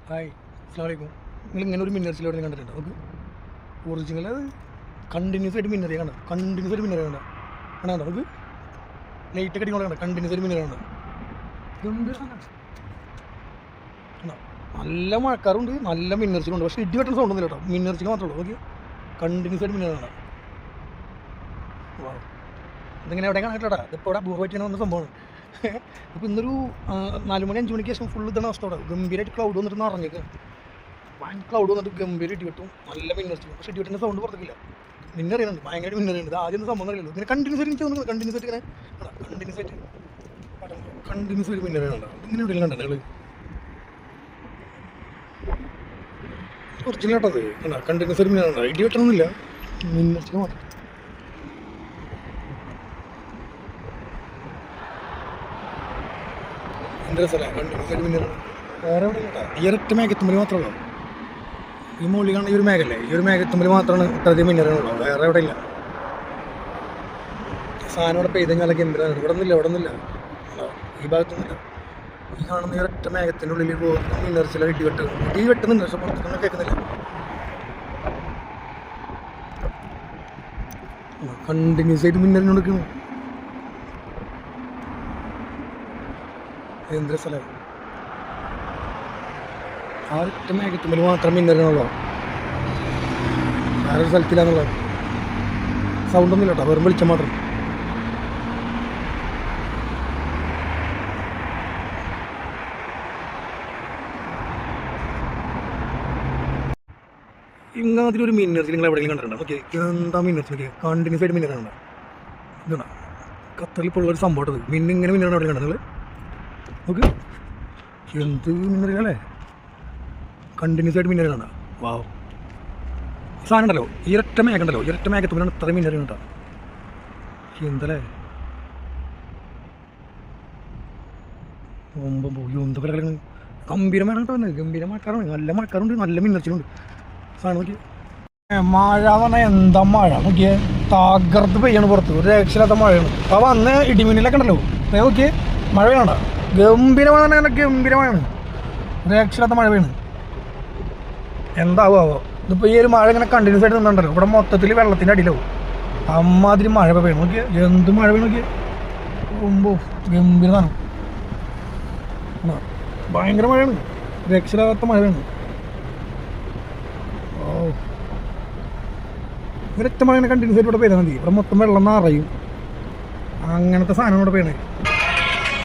Hi അസ്സലാമു അലൈക്കും. നിങ്ങൾ ഇങ്ങനെ ഒരു മിന്നർസിലോടെ കണ്ടിട്ടുണ്ടോ? നമുക്ക് ഒറിജിനൽ അത് കണ്ടിന്യൂസ് ആയിട്ട് മിന്നറിയ കണ്ട കണ്ടിന്യൂസ് ആയിട്ട് മിന്നറിയ കണ്ട കണ്ടോ? നമുക്ക് ലൈറ്റ് ഒക്കെ അടിക്കണം. കണ്ടിന്യൂസ് ആയിട്ട് മിന്നറിയ കണ്ട നല്ല മഴക്കാറുണ്ട്, നല്ല മിന്നർച്ചിലുണ്ട്. പക്ഷേ ഇടി വെട്ടുന്ന സൗണ്ട് ഒന്നുമില്ല കേട്ടോ, മിന്നർച്ചിക്ക് മാത്രമേ ഉള്ളൂ. ഓക്കെ, കണ്ടിന്യൂസ് ആയിട്ട് മിന്നർ കണ്ട. ഇതിങ്ങനെ എവിടെ കാണിട്ടാ, ഇതിപ്പോൾ ഇവിടെ അപൂർവമായിട്ട് വന്ന സംഭവമാണ്. ഇപ്പോൾ ഇന്നൊരു 4 മണി 5 മണിക്ക് ശേഷം ഫുള്ള് ഇതാണ് അവസ്ഥ. അവിടെ ഗംഭീരമായിട്ട് ക്ലൗഡ് വന്നിട്ട് നിറഞ്ഞേക്ക്, ഭയങ്കര ക്ലൗഡ് വന്നിട്ട് ഗംഭീര ഇടി വെട്ടും, നല്ല മിന്നർച്ചു. പക്ഷേ ഇടി വെട്ടുന്ന സൗണ്ട് പുറത്തേക്കില്ല. മിന്നറിയുന്നുണ്ട്, ഭയങ്കര മിന്നറിയുണ്ട്. ഇത് ആദ്യം സംഭവം അറിയില്ലല്ലോ. ഇങ്ങനെ കണ്ടിന്യൂസ് ആയിട്ട് എനിക്ക് തോന്നുന്നു, കണ്ടിന്യൂസ് ആയിട്ട് ഇങ്ങനെ കണ്ടിന്യൂസ് ആയിട്ട് മിന്നറിയുന്നുണ്ട്. ഇങ്ങനെ എവിടെയെങ്കിലും കണ്ടോ നിങ്ങൾ? ഒറിജിനൽ കേട്ടത് കണ്ടിന്യൂസ് ആയിട്ട് മിന്നറുണ്ട്. ഇടി വെട്ടണമെന്നില്ല, മിന്നർച്ചിക്ക് മാത്രം. എൻ്റെ രസമല്ലേ കണ്ടിന്യൂസ് ആയിട്ട് മിന്നർ? വേറെ എവിടെ കേട്ടാ, ഈ ഒരൊറ്റ മേഘത്തുമ്പിൽ മാത്രമേ ഉള്ളൂ. ഈ മുകളിൽ കാണുന്ന ഈ ഒരു മേഘല്ലേ, ഈ ഒരു മേഘത്തുമ്പിൽ മാത്രമാണ് ഇത്രയധികം മിന്നറുള്ളൂ. വേറെ എവിടെ ഇല്ല. സാധനം ഇവിടെ പെയ്ത് കഴിഞ്ഞാൽ ഗംഭീരമാണ്. ഇവിടെ ഒന്നുമില്ല, ഇവിടെ ഒന്നുമില്ല, ഈ ഭാഗത്തൊന്നുമില്ല. ഈ കാണുന്ന ഈ ഒരൊറ്റ മേഘത്തിൻ്റെ ഉള്ളിൽ മിന്നർച്ചില ഇടി വെട്ടുന്നുണ്ട്, പക്ഷെ പുറത്തൊന്നും കേൾക്കുന്നില്ല. കണ്ടിന്യൂസ് ആയിട്ട് മിന്നറിന് കൊടുക്കുന്നു. എന്തൊരു സ്ഥലം! ആ ഒറ്റ മേഘത്തുമ്പിൽ മാത്രം മിന്നറിനുള്ളൂ, വേറൊരു സ്ഥലത്തില്ലാന്നുള്ളത്. സൗണ്ടൊന്നും ഇല്ല കേട്ടോ, വെറും വെളിച്ചം മാത്രം. ഇങ്ങനത്തെ ഒരു മിന്നർച്ചിൽ നിങ്ങൾ എവിടെയെങ്കിലും കണ്ടിട്ടുണ്ടോ? ഓക്കെ, എന്താ മിന്നർച്ചിൽ കണ്ടിന്യൂസ് ആയിട്ട് മിന്നറുണ്ട്. ഇതാണ് ഖത്തറിൽ ഇപ്പോൾ ഉള്ളൊരു സംഭവം. അത് ഇങ്ങനെ മിന്നറാണ് എവിടെ കണ്ടത് നിങ്ങൾ? ഓക്കെ, എന്ത് മിന്നറിയല്ലേ, കണ്ടിന്യൂസ് ആയിട്ട് മിന്നറി കണ്ട. വാവ്, സാധനം ഉണ്ടല്ലോ, ഈ ഒരൊറ്റ മേഘം ഉണ്ടല്ലോ, ഈ ഒരൊറ്റ മേഘത്തുമ്പോഴാണ് ഇത്രയും മിന്നറി കണ്ടാ. എന്തല്ലേ എന്തൊക്കെ കളിയാണ്. ഗംഭീരമാണ് കേട്ടോ, ഗംഭീര മഴക്കാറാണ്, നല്ല മഴക്കാറുണ്ട്, നല്ല മിന്നർച്ചിലുണ്ട്. സാധനം നോക്കി, മഴ എന്ന് പറഞ്ഞാൽ എന്താ മഴ നോക്കിയേ, തകർത്ത് പെയ്യാണ് പുറത്ത്, ഒരു രക്ഷയില്ലാത്ത മഴയാണ്. അപ്പോൾ അന്ന് ഇടിമിന്നലൊക്കെ ഉണ്ടല്ലോ, നോക്കിയേ മഴ വേണ്ട, ഗംഭീരമാണ് തന്നെ, ഗംഭീരമാണ്, രക്ഷയില്ലാത്ത മഴ വീണ്. എന്താവോ ഇതിപ്പോൾ ഈ ഒരു മഴ ഇങ്ങനെ കണ്ടിന്യൂസ് ആയിട്ട് നിന്നുണ്ടല്ലോ, ഇവിടെ മൊത്തത്തിൽ വെള്ളത്തിൻ്റെ അടിയിലാവും. അമ്മാതിരി മഴ ഇപ്പോൾ വീണ് നോക്കിയാൽ, എന്ത് മഴ വീണ് നോക്കിയാൽ, മുമ്പോ ഗംഭീരമാണ്, ഭയങ്കര മഴയാണ്, രക്ഷയില്ലാത്ത മഴയാണ്. ഓ, ഒരൊറ്റ മഴ ഇങ്ങനെ കണ്ടിന്യൂസ് ആയിട്ട് ഇവിടെ പെയ്താൽ മതി, ഇവിടെ മൊത്തം വെള്ളം നിറയും. അങ്ങനത്തെ സാധനം ഇവിടെ പെയ്യണേ.